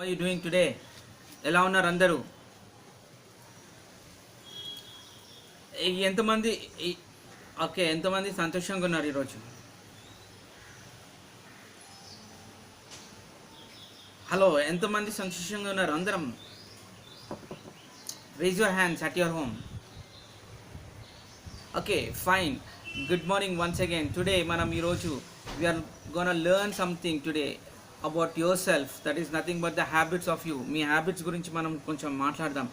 Are you doing today? ఎలా ఉన్నారు అందరూ? ఎంతమంది ఓకే, ఎంతమంది సంతోషంగా ఉన్నారు ఈరోజు? హలో, ఎంతమంది సంతోషంగా ఉన్నారు? అందరం raise your hands at your home. Okay, fine. Good morning once again. Today మనం ఈరోజు we're gonna learn something today about yourself. That is nothing but the habits of you. మీ హ్యాబిట్స్ గురించి మనం కొంచెం మాట్లాడదాం.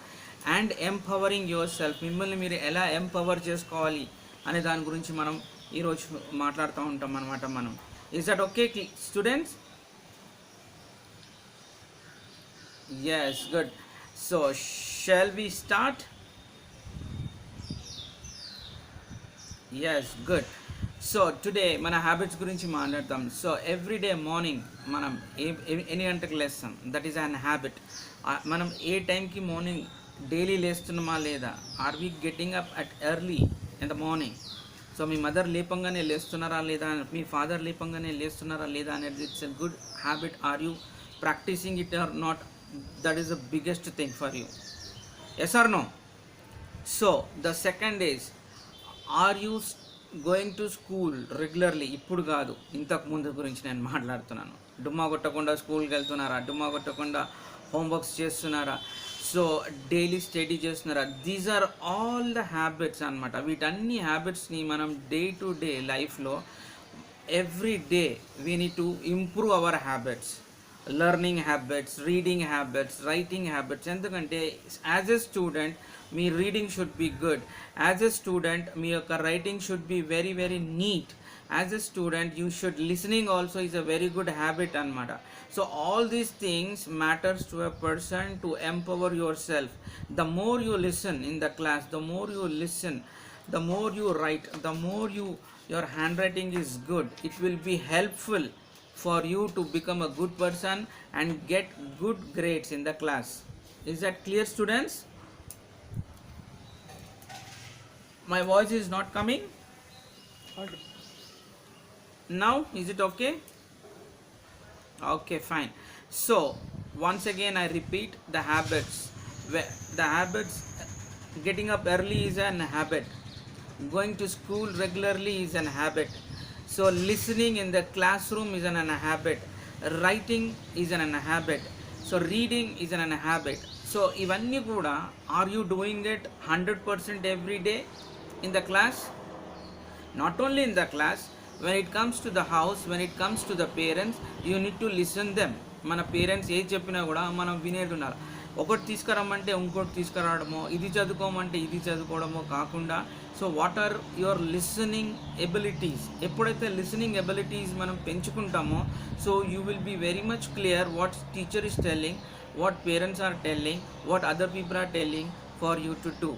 అండ్ ఎంపవరింగ్ యువర్ సెల్ఫ్, మిమ్మల్ని మీరు ఎలా ఎంపవర్ చేసుకోవాలి అనే దాని గురించి మనం ఈరోజు మాట్లాడుతూ ఉంటాం అనమాట. మనం is that okay students? Yes, good. So, shall we start? Yes, good. So, today మన హ్యాబిట్స్ గురించి మాట్లాడతాం. సో ఎవ్రీడే మార్నింగ్ మనం ఎన్ని గంటలకు లేస్తాం? That is an habit. మనం ఏ టైంకి మార్నింగ్ డైలీ లేస్తున్నామా లేదా? Are we getting up at early in the morning? So మీ మదర్ లేపంగానే లేస్తున్నారా లేదా? మీ ఫాదర్ లేపంగానే లేస్తున్నారా లేదా అనేది it's a good habit. Are you practising it or not? That is the biggest thing for you. Yes or no? So the second is, are you going to school regularly? ఇప్పుడు కాదు, ఇంతకు ముందు గురించి నేను మాట్లాడుతున్నాను. డుమ్మా కొట్టకుండా స్కూల్కి వెళ్తున్నారా? డుమ్మా కొట్టకుండా హోంవర్క్స్ చేస్తున్నారా? సో డైలీ స్టడీ చేస్తున్నారా? These are all the habits అనమాట. వీటన్ని హ్యాబిట్స్ని మనం డే టు డే లైఫ్లో every day we need to improve our habits. Learning habits, reading habits, writing habits. ఎందుకంటే యాజ్ ఎ స్టూడెంట్ మీ reading should be good. As a student మీ యొక్క writing should be very very neat. As a student you should listening also is a very good habit అనమాట. So all these things matters to a person to empower your self. The more you listen in the class, the more you listen, the more you write, the more your handwriting is good. It will be helpful for you to become a good person and get good grades in the class. Is that clear, students? My voice is not coming now. Is it okay? Okay, fine. So once again I repeat the habits. The habits: getting up early is an habit, going to school regularly is an habit, so listening in the classroom is an habit, writing is an habit, so reading is an habit. So ivanni kuda, are you doing it 100% every day in the class? Not only in the class, when it comes to the house, when it comes to the parents, you need to listen them. మన parents ఏది చెప్పినా కూడా మనం వినేది ఉండాలి. ఒకటి తీసుకురమ్మంటే ఇంకోటి తీసుకురావడమో, ఇది చదువుకోమంటే ఇది చదువుకోవడమో కాకుండా, so what are your listening abilities? ఎప్పుడైతే లిసనింగ్ ఎబిలిటీస్ మనం పెంచుకుంటామో, so you will be very much clear what teacher is telling, what parents are telling, what other people are telling for you to do.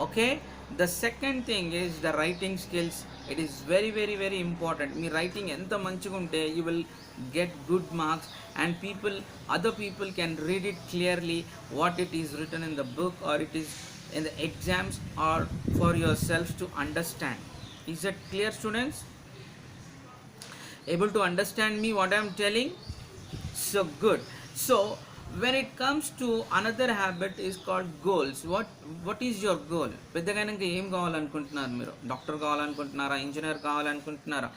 Okay? The second thing is the writing skills. It is very very very important. Me writing ఎంత మంచిగా ఉంటే you will get good marks, and other people can read it clearly what it is written in the book, or it is in the exams, or for yourself to understand. Is that clear, students? Able to understand me what I am telling? So good. So when it comes to another habit is called goals. What is your goal? పెద్దగానే ఏం కావాలనుకుంటున్నారు మీరు? Doctor కావాలనుకుంటున్నారా? Engineer కావాలనుకుంటున్నారా?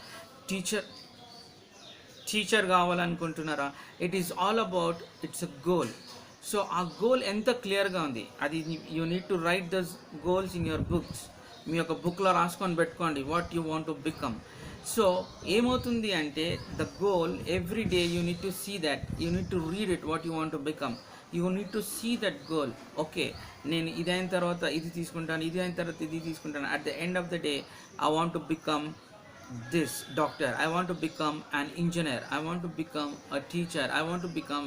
Teacher కావాలనుకుంటున్నారా? It is all about, it's a goal. So ఆ goal ఎంత క్లియర్గా ఉంది అది you need to write the goals in your books. మీ యొక్క బుక్లో రాసుకొని పెట్టుకోండి what you want to become. So ఏమవుతుంది అంటే the goal every day you need to see that, you need to read it what you want to become. You need to see that goal. Okay, నేను ఇది అయిన తర్వాత ఇది తీసుకుంటాను, ఇది అయిన తర్వాత ఇది తీసుకుంటాను. At the end of the day I want to become this doctor, I want to become an engineer, I want to become a teacher, I want to become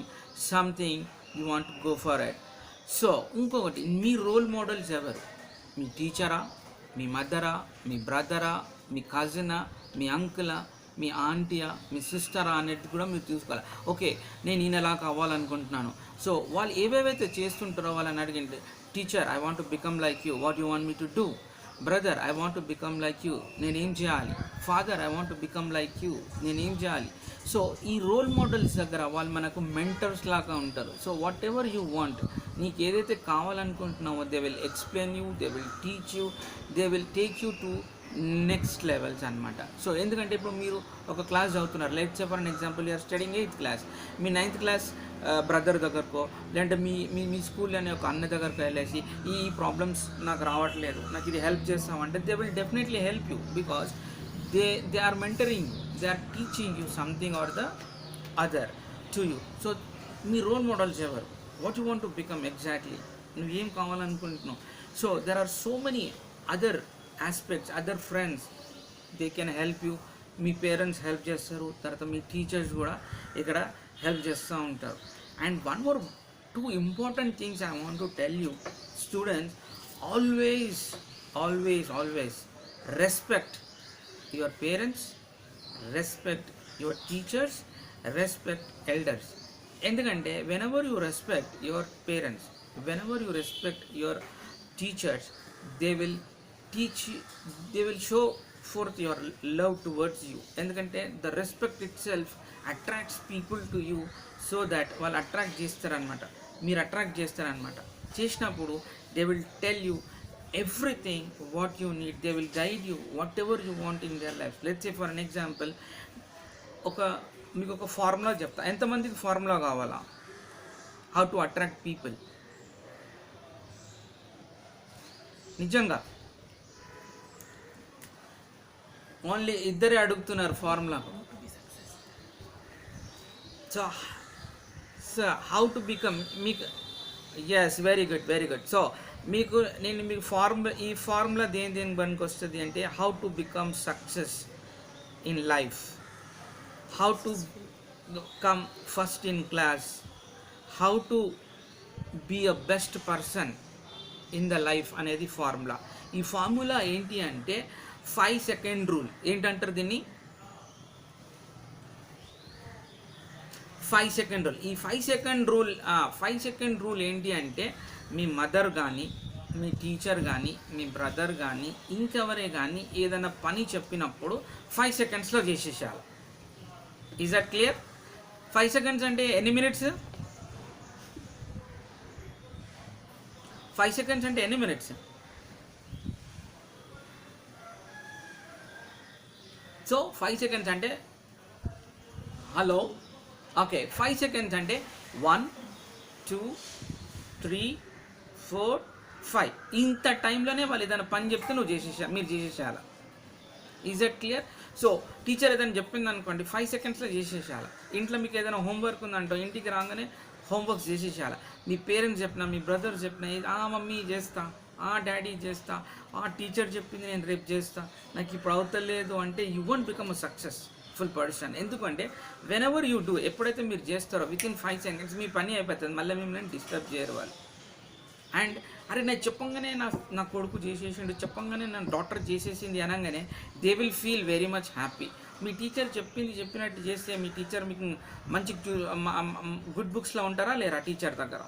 something. You want to go for it. So ఇంకొకటి, మీ role models ఎవరు? మీ టీచరా, మీ మదరా, మీ బ్రదరా, మీ కజినా, మీ అంకులా, మీ ఆంటీయా, మీ సిస్టరా అనేది కూడా మీరు చూసుకోవాలి. Okay, నేను ఈయనలా కావాలనుకుంటున్నాను. So వాళ్ళు ఏవేవైతే చేస్తుంటారో వాళ్ళని అడిగింటే, teacher I want to become like you, what you want me to do? Brother I want to become like you, నేనేం చేయాలి? Father I want to become like you, నేనేం చేయాలి? సో ఈ రోల్ మోడల్స్ దగ్గర వాళ్ళు మనకు మెంటర్స్ లాగా ఉంటారు. So whatever you want, నీకు ఏదైతే కావాలనుకుంటున్నావో they will explain you, they will teach you, they will take you to next levels అనమాట. సో ఎందుకంటే ఇప్పుడు మీరు ఒక క్లాస్ చదువుతున్నారు, let's say for an example you're studying 8th class, మీ 9th క్లాస్ బ్రదర్ దగ్గరకో లేదంటే మీ మీ మీ స్కూల్లోనే ఒక అన్న దగ్గరకు వెళ్ళేసి ఈ ప్రాబ్లమ్స్ నాకు రావట్లేదు, నాకు ఇది హెల్ప్ చేస్తామంటే they will definitely help you, because they are mentoring, they are teaching you something or the other to you. So మీ రోల్ మోడల్స్ ఎవరు? What you want to become exactly, నువ్వు ఏం కావాలనుకుంటున్నావు? So there are so many other aspects, other friends, they can help you. మీ parents help చేస్తారు, తర్వాత మీ teachers కూడా ఇక్కడ హెల్ప్ చేస్తూ ఉంటారు. And one more 2 important things I want to tell you students, always respect your parents, respect your teachers, respect elders. ఎందుకంటే whenever you respect your parents, whenever you respect your teachers, they will teach, they will show forth your love towards you. ఎందుకంటే the respect itself attracts people to you, so that వాళ్ళు attract చేస్తారనమాట, మీరు attract చేస్తారనమాట. చేసినప్పుడు they will tell you everything what you need, they will guide you whatever you want in their life. Let's say for an example, మీకు ఒక formula చెప్తా. ఎంతమందికి formula కావాలా హౌ టు అట్రాక్ట్ పీపుల్? నిజంగా ఓన్లీ ఇద్దరే అడుగుతున్నారు formula. So how to become, మీకు yes very good. So నేను మీకు ఈ ఫార్ములా దేని పనికి వస్తుంది అంటే, how to become success in life, how to come first in class, how to be a best person in the life అనేది formula. ఈ ఫార్ములా ఏంటి అంటే 5 second రూల్. ఏంటంటారు దీన్ని? 5 second రూల్. ఈ 5 second రూల్ ఏంటి అంటే, మీ మదర్ కానీ, మీ టీచర్ కానీ, మీ బ్రదర్ కానీ, ఇంకెవరే కానీ ఏదైనా పని చెప్పినప్పుడు 5 secondsలో చేసేసేయాలి. Is that clear? 5 seconds అంటే ఎన్ని మినిట్స్? 5 seconds అంటే ఎన్ని మినిట్స్? సో 5 seconds అంటే హలో, ఓకే, 5 seconds అంటే 1 2 3 4 5. ఇంత టైంలోనే వాళ్ళు ఏదైనా పని చెప్తే మీరు చేసేసేయాలి. Is that clear? So teacher ఏదైనా చెప్పింది అనుకోండి, 5 secondsలో చేసేసేయాలి. ఇంట్లో మీకు ఏదైనా హోంవర్క్ ఉందంటో ఇంటికి రాగానే హోంవర్క్స్ చేసేసేయాలి. మీ పేరెంట్స్ చెప్పినా, మీ బ్రదర్ చెప్పినా, మమ్మీ చేస్తా, డాడీ చేస్తా, టీచర్ చెప్పింది నేను రేపు చేస్తా, నాకు ఇప్పుడు అవుతలేదు అంటే you won't become a successful person. ఎందుకంటే వెనెవర్ యూ డూ, ఎప్పుడైతే మీరు చేస్తారో వితిన్ 5 seconds మీ పని అయిపోతుంది, మళ్ళీ మిమ్మల్ని డిస్టర్బ్ చేయరు వాళ్ళు. అండ్ అరే నేను చెప్పంగానే నా కొడుకు చేసేసిండు, చెప్పంగానే నా డాటర్ చేసేసింది అనగానే they will feel very much happy. Me teacher చెప్పినట్టు చేస్తే మీ టీచర్ మీకు మంచి గుడ్ బుక్స్లో ఉంటారా లేరా టీచర్ దగ్గర?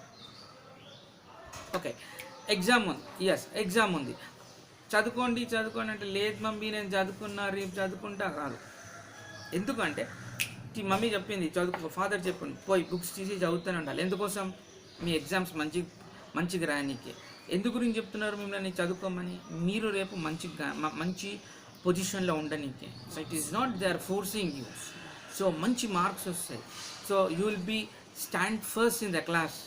ఓకే, ఎగ్జామ్ ఉంది, చదువుకోండి అంటే, లేదు మమ్మీ నేను చదువుకున్నా, రేపు చదువుకుంటా కాదు. ఎందుకంటే మమ్మీ చెప్పింది చదువుకో, ఫాదర్ చెప్పింది పోయి బుక్స్ తీసి చదువుతూనే ఉండాలి. ఎందుకోసం? మీ ఎగ్జామ్స్ మంచిగా రాయనీకి. ఎందు గురించి చెప్తున్నారు మిమ్మల్ని చదువుకోమని? మీరు రేపు మంచి పొజిషన్లో ఉండనీకి. So it is not they are forcing you. So మంచి మార్క్స్ వస్తాయి. So you will be stand first in the class.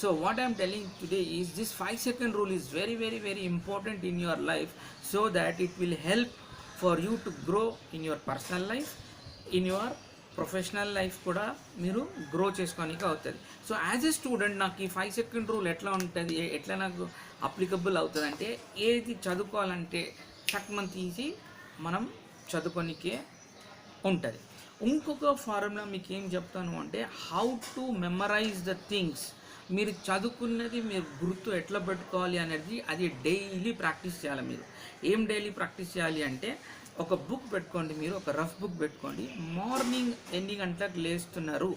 So what I am telling today is this 5 second rule is very important in your life, so that it will help for you to grow in your personal life, in your professional life కూడా మీరు grow చేసుకోనికి అవుతుంది. So as a student నాకు ఈ 5 second rule ఎట్లా ఉంటుంది, ఎట్లా నాకు applicable అవుతుంది అంటే, ఏది చదువుకోవాలంటే టక్మని తీసి మనం చదువుకోనికే ఉంటుంది. ఇంకొక ఫార్ములా మీకు ఏం చెప్తాను అంటే, how to memorize the things. మీరు చదువుకున్నది మీరు గుర్తు ఎట్లా పెట్టుకోవాలి అనేది, అది డైలీ ప్రాక్టీస్ చేయాలి. మీరు ఏం డైలీ ప్రాక్టీస్ చేయాలి అంటే, ఒక బుక్ పెట్టుకోండి, మీరు ఒక రఫ్ బుక్ పెట్టుకోండి. మార్నింగ్ ఎన్ని గంటలకు లేస్తున్నారు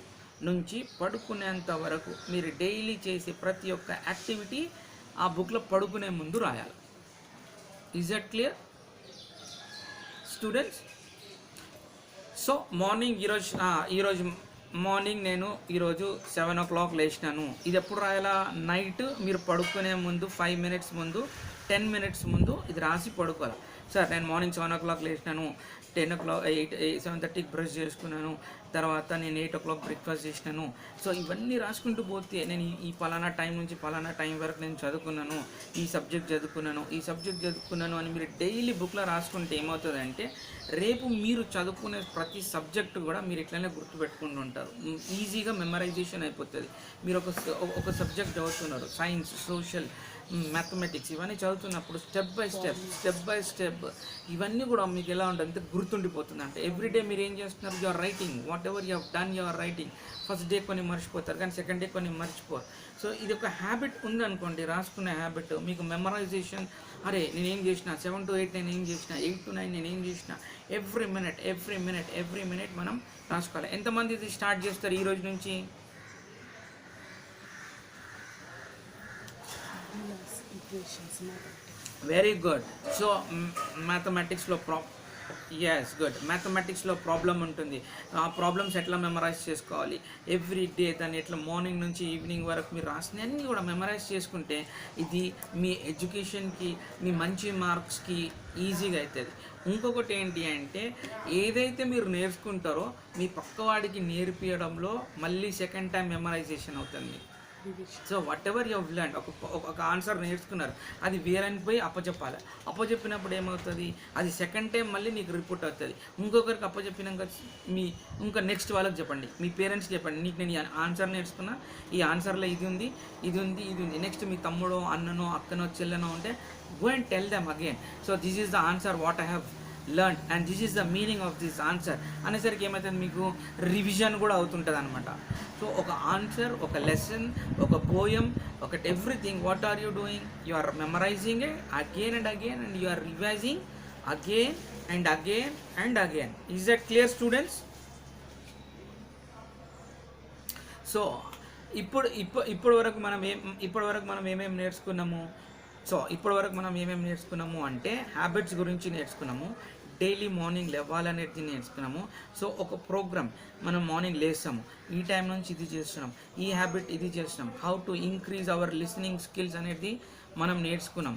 నుంచి పడుకునేంత వరకు మీరు డైలీ చేసే ప్రతి ఒక్క యాక్టివిటీ ఆ బుక్లో పడుకునే ముందు రాయాలి. Is that clear students? So morning ఈరోజు మార్నింగ్ నేను ఈరోజు 7 o'clock లేచినాను. ఇది ఎప్పుడు రాయాలా? నైట్ మీరు పడుకునే ముందు 5 minutes ముందు, 10 minutes ముందు ఇది రాసి పడుకోవాలి. సార్ నేను మార్నింగ్ 7 o'clock లేచినాను, 10 o'clock 7:30కి బ్రష్ చేసుకున్నాను, తర్వాత నేను 8 o'clock బ్రేక్ఫాస్ట్ చేసినాను. సో ఇవన్నీ రాసుకుంటూ పోతే నేను ఈ పలానా టైం నుంచి పలానా టైం వరకు నేను చదువుకున్నాను, ఈ సబ్జెక్ట్ చదువుకున్నాను అని మీరు డైలీ బుక్లో రాసుకుంటే ఏమవుతుందంటే రేపు మీరు చదువుకునే ప్రతి సబ్జెక్టు కూడా మీరు ఇట్లనే గుర్తుపెట్టుకుంటూ ఉంటారు. ఈజీగా మెమరైజేషన్ అయిపోతుంది. మీరు ఒక సబ్జెక్ట్ చదువుతున్నారు, సైన్స్, సోషల్, మ్యాథమెటిక్స్ ఇవన్నీ చదువుతున్నప్పుడు స్టెప్ బై స్టెప్ ఇవన్నీ కూడా మీకు ఎలా ఉంటుంది అంటే గుర్తుండిపోతుంది. అంటే ఎవ్రీడే మీరు ఏం చేస్తున్నారు? You are writing whatever you have done, you are writing. First day కొన్ని మర్చిపోతారు, కానీ సెకండ్ డే కొన్ని మర్చిపోరు. సో ఇది ఒక హ్యాబిట్ ఉందనుకోండి, రాసుకునే హ్యాబిట్, మీకు మెమరైజేషన్. అరే నేనేం చేసిన 7 to 8 నేను ఏం చేసిన, 8 to 9 నేను ఏం చేసిన, ఎవ్రీ మినిట్ మనం రాసుకోవాలి. ఎంతమంది ఇది స్టార్ట్ చేస్తారు ఈ రోజు నుంచి? Very good. సో మ్యాథమెటిక్స్లో మ్యాథమెటిక్స్లో ప్రాబ్లం ఉంటుంది. ఆ ప్రాబ్లమ్స్ ఎట్లా మెమరైజ్ చేసుకోవాలి, ఎవ్రీ డే దాన్ని ఎట్లా మార్నింగ్ నుంచి ఈవినింగ్ వరకు మీరు రాసినవన్నీ కూడా మెమరైజ్ చేసుకుంటే ఇది మీ ఎడ్యుకేషన్కి, మీ మంచి మార్క్స్కి ఈజీగా అవుతుంది. ఇంకొకటి ఏంటి అంటే ఏదైతే మీరు నేర్చుకుంటారో మీ పక్కవాడికి నేర్పించడంలో మళ్ళీ సెకండ్ టైం మెమరైజేషన్ అవుతుంది. So whatever you learn, ఒక ఆన్సర్ నేర్చుకున్నారు, అది వేరని పోయి అప్పచెప్పాలి. అప్పచెప్పినప్పుడు ఏమవుతుంది, అది సెకండ్ టైం మళ్ళీ నీకు రిపోర్ట్ అవుతుంది. ఇంకొకరికి అప్పచెప్పినాక ఇంకా నెక్స్ట్ వాళ్ళకి చెప్పండి, మీ పేరెంట్స్ చెప్పండి, నీకు నేను ఈ ఆన్సర్ నేర్చుకున్నా, ఈ ఆన్సర్లో ఇది ఉంది. నెక్స్ట్ మీ తమ్ముడో, అన్ననో, అక్కనో, చెల్లెనో ఉంటే go and tell them again. So this is the answer what I have learned and this is the meaning of this answer అనేసరికి ఏమవుతుంది, మీకు రివిజన్ కూడా అవుతుంటుంది అనమాట. సో ఒక ఆన్సర్, ఒక లెసన్, ఒక పోయం, ఒకటి everything what are you doing, you are memorizing it again and again and you are revising again and again and again. Is that clear students? So ఇప్పటి వరకు మనం ఏమేమి నేర్చుకున్నాము? అంటే హ్యాబిట్స్ గురించి నేర్చుకున్నాము, డైలీ మార్నింగ్ లేవాలనేది నేర్చుకున్నాము. సో ఒక ప్రోగ్రామ్, మనం మార్నింగ్ లేస్తాము, ఈ టైం నుంచి ఇది చేస్తున్నాం, ఈ హ్యాబిట్ ఇది చేస్తున్నాం, how to increase hour listening skills అనేది మనం నేర్చుకున్నాం.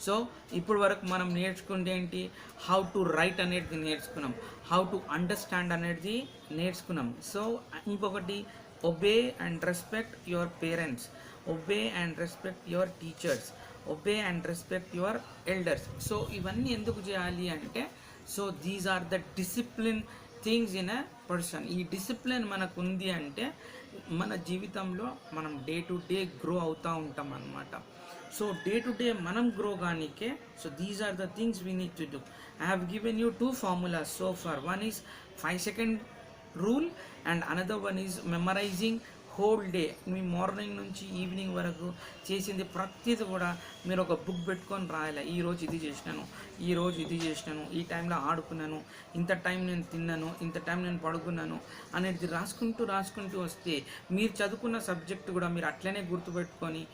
సో ఇప్పుడు వరకు మనం నేర్చుకుంటే ఏంటి, హౌ టు రైట్ అనేది నేర్చుకున్నాం, హౌ టు అండర్స్టాండ్ అనేది నేర్చుకున్నాం. సో ఇంకొకటి, obey and respect your parents, obey and respect your teachers, obey and respect your elders. So ఇవన్నీ ఎందుకు చేయాలి అంటే, so these are the discipline things in a person. ఈ డిసిప్లిన్ మనకు ఉంది అంటే మన జీవితంలో మనం డే టు డే గ్రో అవుతూ ఉంటాం అన్నమాట. సో డే టు డే మనం గ్రో కానికే, so these are the things we need to do. I have given you 2 formulas so far. One is 5-second rule and another one is memorizing whole day. Me morning నుంచి evening వరకు చేసింది ప్రతిదీ కూడా మీరు ఒక book పెట్టుకొని రాయాలి. ఈరోజు ఇది చేసినాను, ఈ టైంలో ఆడుకున్నాను, ఇంత టైం నేను తిన్నాను, ఇంత టైం నేను పడుకున్నాను అనేది రాసుకుంటూ వస్తే మీరు చదువుకున్న సబ్జెక్ట్ కూడా మీరు అట్లనే గుర్తుపెట్టుకొని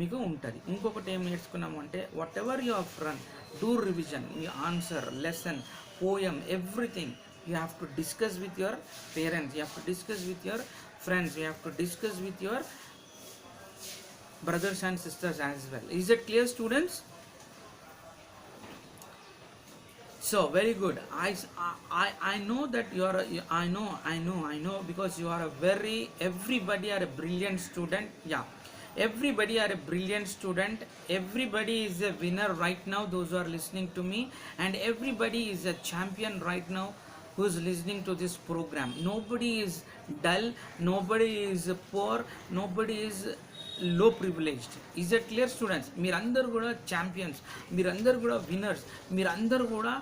మీకు ఉంటుంది. ఇంకొకటి ఏం నేర్చుకున్నాము అంటే, what ever you have run, do revision. Me answer, lesson, poem, everything you have to discuss with your parents, you have to discuss with your friends, you have to discuss with your brothers and sisters as well. Is it clear students? So very good. I know that you are I know because you are a very, everybody are a brilliant student. Yeah, everybody are a brilliant student, everybody is a winner right now, those who are listening to me, and everybody is a champion right now who is listening to this program. Nobody is dull, nobody is poor, nobody is low privileged. Is that clear students? మీరందరూ కూడా champions, మీరందరూ కూడా winners, మీరందరూ కూడా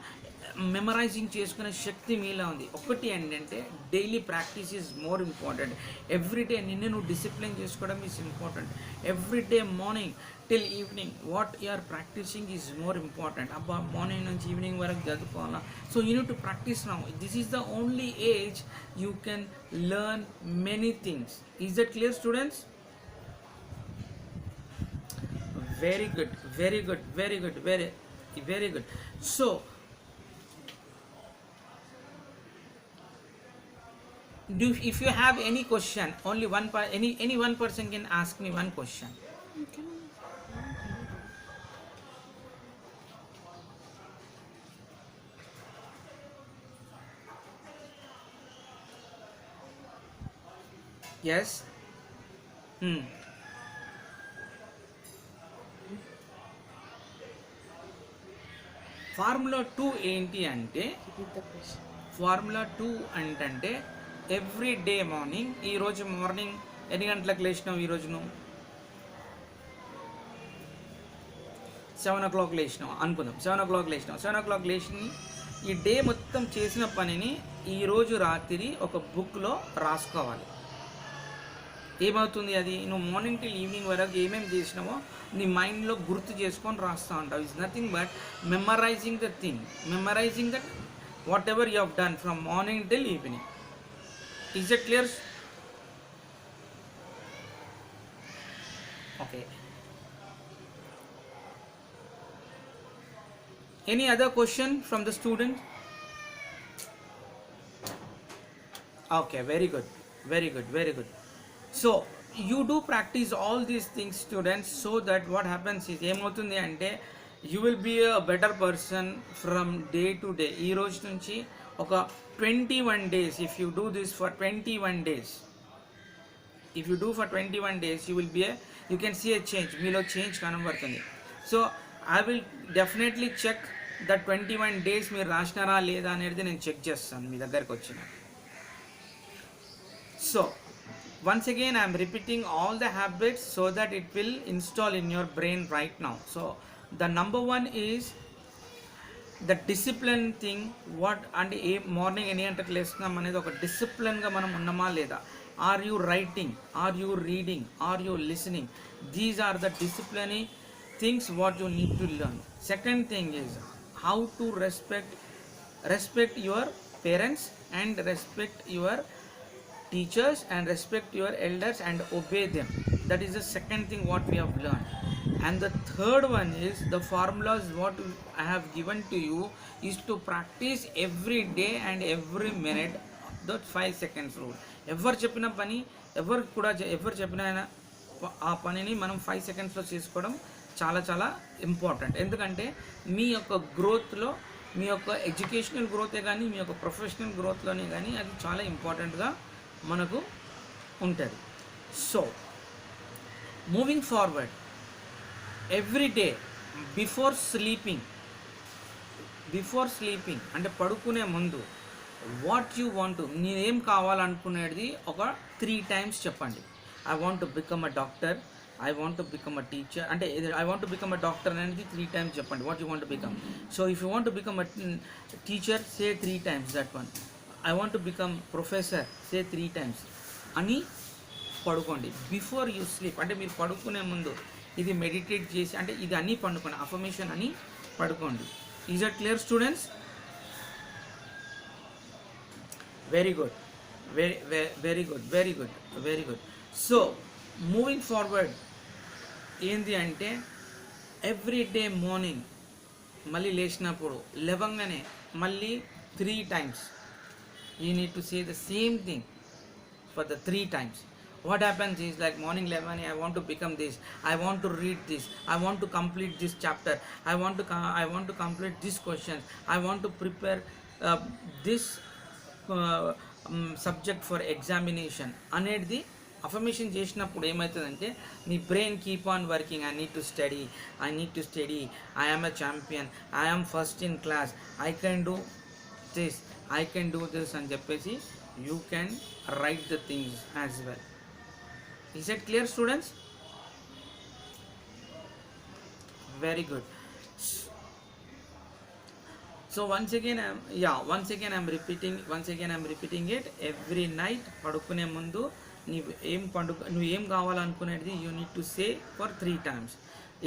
memorising చేసుకునే శక్తి మీలో ఉంది. ఒకటి ఏంటంటే daily practice is more important. Every day నిన్ను నువ్వు డిసిప్లిన్ చేసుకోవడం is important. Every day morning till evening what you are practicing is more important. అబ్బా మార్నింగ్ నుంచి ఈవినింగ్ వరకు చదువుకోవాలా, so you need to practice now. This is the only age you can learn many things. Is that clear students? Very good. Very good. So, if you have any question, only any one person can ask me one question. Yes. Hmm. Formula 2 ఏంటి అంటే, formula 2 అంటే every day morning, ఈరోజు morning ఎన్ని గంటలకు లేచినావు? ఈరోజు నువ్వు 7 o'clock లేచినావు అనుకుందాం. 7 o'clock లేచినావు. 7 o'clock లేచి ఈ డే మొత్తం చేసిన పనిని ఈరోజు రాత్రి ఒక బుక్లో రాసుకోవాలి. ఏమవుతుంది అది? నువ్వు మార్నింగ్ టిల్ ఈవినింగ్ వరకు ఏమేమి చేసినావో నీ మైండ్లో గుర్తు చేసుకొని రాస్తూ ఉంటావు. It's nothing but memorising the thing, memorising that what ever you have done from morning till evening. Is it clear? Okay. Any other question from the student? Okay, very good, very good, very good. So you do practice all these things, students, so that what happens is ఏమవుతుంది అంటే you will be a better person from day to day. ఈ రోజు నుంచి ఒక 21 days, if you do this for 21 days, if you do for 21 days, you can see a change. మీలో change కనబడుతుంది. So I will definitely check that 21 days మీరు రాసినారా లేదా అనేది నేను చెక్ చేస్తాను మీ దగ్గరకు వచ్చిన. So once again I am repeating all the habits so that it will install in your brain right now. So the number one is the discipline thing. What and ఏ morning ఎన్ని గంటలకు లేస్తున్నాం అనేది ఒక డిసిప్లిన్గా మనం ఉన్నామా లేదా? Are you writing? Are you reading? Are you listening? These are the disciplinary things what you need to learn. Second thing is how to respect your parents and respect your teachers and respect your elders and obey them. That is the second thing what we have learned. And the third one is the formulas what I have given to you is to practice every day and every minute that 5 seconds rule. ఎవరు చెప్పిన పని ఎవరు చెప్పిన ఆ పనిని మనం 5 secondsలో చేసుకోవడం చాలా చాలా ఇంపార్టెంట్. ఎందుకంటే మీ యొక్క గ్రోత్లో, మీ యొక్క ఎడ్యుకేషనల్ గ్రోతే కానీ మీ యొక్క ప్రొఫెషనల్ గ్రోత్లోనే కానీ అది చాలా ఇంపార్టెంట్గా మనకు ఉంటుంది. So moving forward, every day before sleeping అంటే పడుకునే ముందు వాట్ యూ వాంట్, నేనేం కావాలనుకునేది ఒక 3 times చెప్పండి. I want to become a doctor, I want to become a teacher, అంటే I want to become a doctor అనేది 3 times చెప్పండి. What you want to become. So if you want to become a teacher, say 3 times that one. I want to become professor, say 3 times అని పడుకోండి before you sleep. అంటే మీరు పడుకునే ముందు ఇది meditate చేసి అంటే ఇది అన్నీ పండుకోండి, అఫర్మేషన్ అని పడుకోండి. Is it clear students? Very good, very good. So moving forward ఏంది అంటే ఎవ్రీ డే మార్నింగ్ మళ్ళీ లేచినప్పుడు లేవగానే మళ్ళీ 3 times you need to say the same thing for the 3 times. What happens is like morning 11 I want to become this, I want to read this, I want to complete this chapter, I want to complete this questions, I want to prepare this subject for examination అనేది affirmation చేసినప్పుడు ఏమవుతుందంటే నీ brain keep on working. I need to study, I am a champion, I am first in class, I can do this అని చెప్పేసి you can write the things as well. Is it clear students? Very good. So once again I'm repeating it every night. పడుకునే ముందు నువ్వు ఏం కావాలనుకునేది you need to say for 3 times.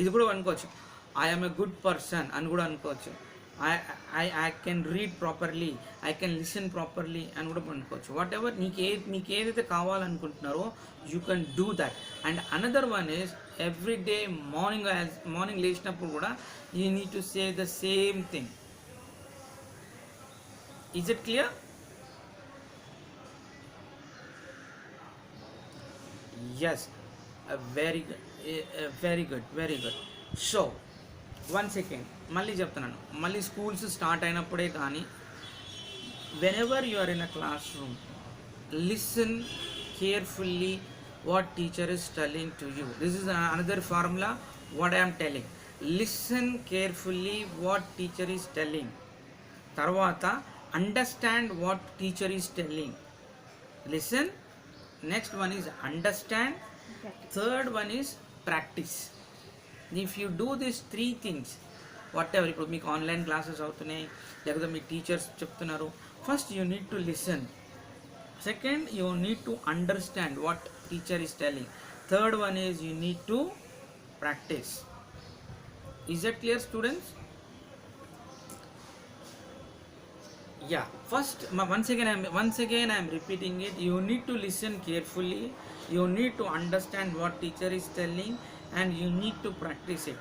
ఇది కూడా అనుకోవచ్చు, I am a good person అని కూడా అనుకోవచ్చు, I I can read properly, I can listen properly అని కూడా అనుకోవచ్చు. వాట్ ఎవర్ మీకు ఏదైతే కావాలనుకుంటున్నారో you can do that. And another one is every day morning లేచినప్పుడు కూడా you need to say the same thing. Is it clear? Yes, very good, very good. So one second మళ్ళీ చెప్తున్నాను, మళ్ళీ schools start అయినప్పుడే కానీ whenever you are in a classroom, listen carefully what teacher is telling to you. This is another formula what I am telling. Listen carefully what teacher is telling. Tarvata understand what teacher is telling. Listen, next one is understand, third one is practice. If you do these three things, whatever, ఇప్పుడు మీకు online classes అవుతున్నాయి లేకపోతే మీ teachers చెప్తున్నారు, first you need to listen, second you need to understand what teacher is telling, third one is you need to practice. Is that clear, students? Yeah, first once again I am repeating it. You need to listen carefully, you need to understand what teacher is telling, and you need to practice it.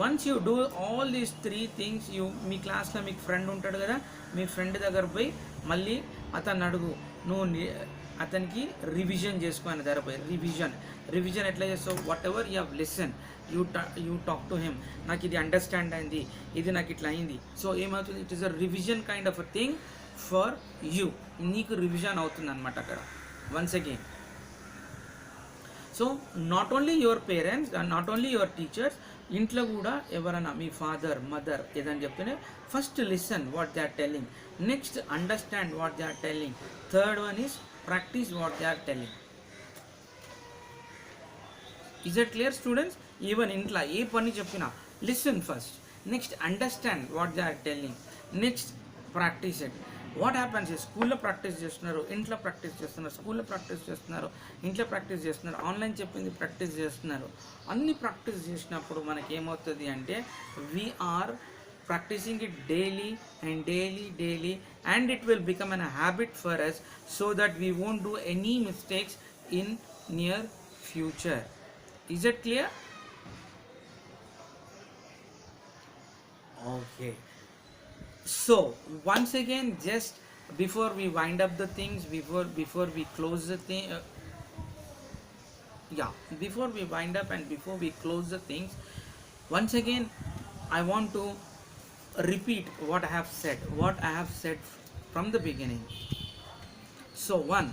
Once you do all these three things, you మీ క్లాస్లో మీకు friend ఉంటాడు కదా, మీ friend దగ్గర పోయి మళ్ళీ అతను అడుగు, నువ్వు అతనికి రివిజన్ చేసుకో అని దగ్గర పోయి రివిజన్ ఎట్లా చేస్తావు? What ever you have listen, you talk to him, నాకు ఇది అండర్స్టాండ్ అయింది, ఇది నాకు ఇట్లా అయింది. సో ఏమవుతుంది, it is a revision kind of a thing for you. నీకు రివిజన్ అవుతుంది అనమాట అక్కడ. Once again, so not only your parents and not only your teachers, ఇంట్లో కూడా ఎవరైనా మీ ఫాదర్ మదర్ ఏదని చెప్తేనే first listen what they are telling, next understand what they are telling, third one is practice what they are telling. Is it clear, students? Even ఇంట్లో ఏ పని చెప్పినా listen first, next understand what they are telling, next practice it. What happens is స్కూల్లో practice చేస్తున్నారు, ఇంట్లో practice చేస్తున్నారు, స్కూల్లో practice చేస్తున్నారు, ఇంట్లో ప్రాక్టీస్ చేస్తున్నారు, ఆన్లైన్ చెప్పింది ప్రాక్టీస్ చేస్తున్నారు. అన్ని ప్రాక్టీస్ చేసినప్పుడు మనకి ఏమవుతుంది అంటే we are practicing it daily and daily, and it will become a habit for us so that we won't do any mistakes in near future. Is it clear? Okay, so once again, just before we wind up the things, before we close the thing, before we wind up and before we close the things, once again I want to repeat what I have said from the beginning. So one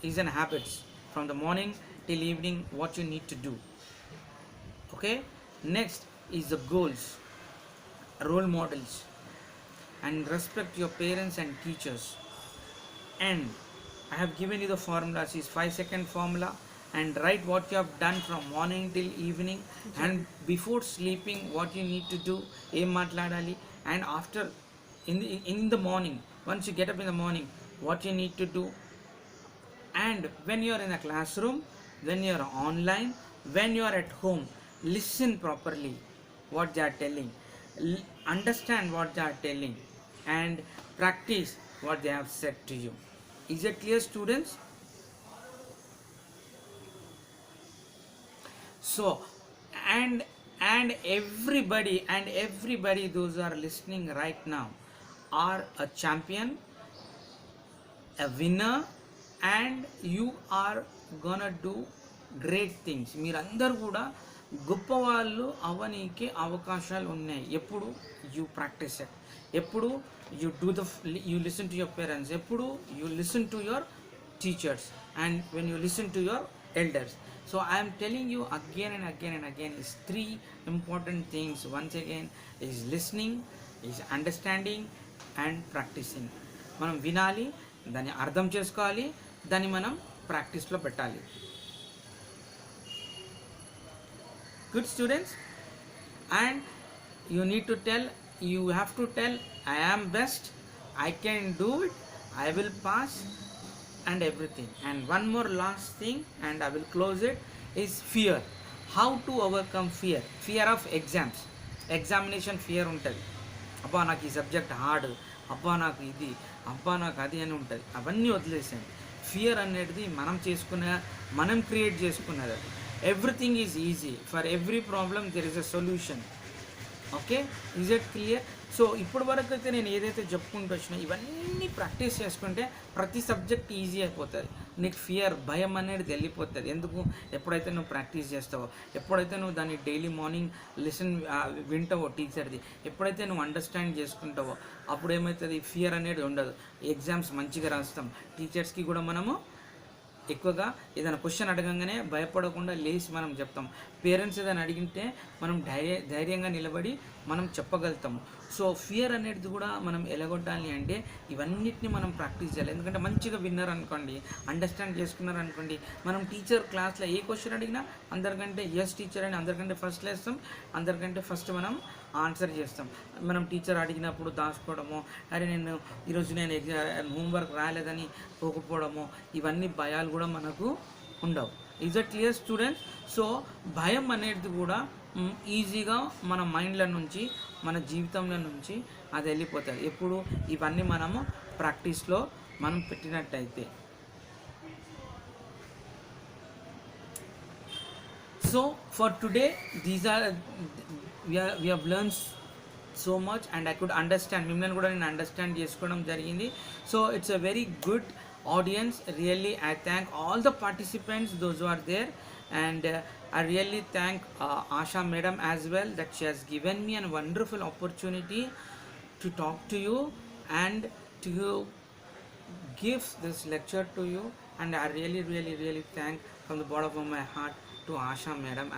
is an habits, from the morning till evening what you need to do. Okay, next is the goals, role models, and respect your parents and teachers. And I have given you the formulas, is 5-second formula, and write what you have done from morning till evening, and before sleeping what you need to do, em matladali, and after in the morning, once you get up in the morning what you need to do, and when you are in a classroom, when you are online, when you are at home, listen properly what they are telling, understand what they are telling, and practice what they have said to you. Is it clear, students? So and everybody those who are listening right now are a champion, a winner, and you are gonna do great things. మీరందరూ కూడా గొప్ప వాళ్ళు అవనీకి అవకాశాలు ఉన్నాయి. ఎప్పుడు you practice it, ఎప్పుడు you listen to your parents, ఎప్పుడు you listen to your teachers, and when you listen to your elders. So I am telling you again and again is three important things. Once again, is listening, is understanding, and practicing. మనం వినాలి, దాన్ని అర్థం చేసుకోవాలి, దాన్ని మనం ప్రాక్టీస్లో పెట్టాలి. Good students, and you have to tell I am best, I can do it, I will pass, and everything. And one more last thing and I will close it, is fear. How to overcome fear of exams, examination fear untadi. అబ్బా నాకు ఈ subject hard, అబ్బా నాకు ఇది, అబ్బా నాకు అది అని ఉంటుంది. అవన్నీ వదిలేసేయండి. ఫియర్ అనేది మనం క్రియేట్ చేసుకున్నది. అది everything is easy, for every problem there is a solution. Okay, is it clear? So ఇప్పటి వరకు అయితే నేను ఏదైతే చెప్పుకుంటూ వచ్చినా ఇవన్నీ ప్రాక్టీస్ చేసుకుంటే ప్రతి సబ్జెక్ట్ ఈజీ అయిపోతుంది. నీకు ఫియర్, భయం అనేది వెళ్ళిపోతుంది. ఎందుకు? ఎప్పుడైతే నువ్వు ప్రాక్టీస్ చేస్తావో, ఎప్పుడైతే నువ్వు దాన్ని డైలీ మార్నింగ్ వింటావో టీచర్ది, ఎప్పుడైతే నువ్వు అండర్స్టాండ్ చేసుకుంటావో అప్పుడు ఏమవుతుంది, ఫియర్ అనేది ఉండదు. ఎగ్జామ్స్ మంచిగా రాస్తాం. టీచర్స్కి కూడా మనము ఎక్కువగా ఏదైనా క్వశ్చన్ అడగంగానే భయపడకుండా లేచి మనం చెప్తాం. పేరెంట్స్ ఏదైనా అడిగితే మనం ధైర్యంగా నిలబడి మనం చెప్పగలుగుతాము. సో ఫియర్ అనేది కూడా మనం ఎలగొట్టాలి అంటే ఇవన్నిటిని మనం ప్రాక్టీస్ చేయాలి. ఎందుకంటే మంచిగా విన్నర్ అనుకోండి, అండర్స్టాండ్ చేసుకున్నారు అనుకోండి, మనం టీచర్ క్లాస్లో ఏ క్వశ్చన్ అడిగినా అందరికంటే ఎస్ టీచర్ అని అందరికంటే ఫస్ట్ వేస్తాం, అందరికంటే ఫస్ట్ మనం ఆన్సర్ చేస్తాం. మనం టీచర్ అడిగినప్పుడు దాచుకోవడము, అరే ఈరోజు నేను హోంవర్క్ రాలేదని పోకపోవడము, ఇవన్నీ భయాలు కూడా మనకు ఉండవు. Is a clear students? So భయం అనేది కూడా ఈజీగా మన మైండ్ల నుంచి, మన జీవితంలో నుంచి అది వెళ్ళిపోతుంది. ఎప్పుడు? ఇవన్నీ మనము ప్రాక్టీస్లో మనం పెట్టినట్టయితే. So for today these are we have learned so much and I could understand, మిమ్మల్ని కూడా నేను అండర్స్టాండ్ చేసుకోవడం జరిగింది. So it's a very good audience. Really I thank all the participants, those who are there, and I really thank Asha madam as well, that she has given me a wonderful opportunity to talk to you and to give this lecture to you, and I really thank from the bottom of my heart to Asha madam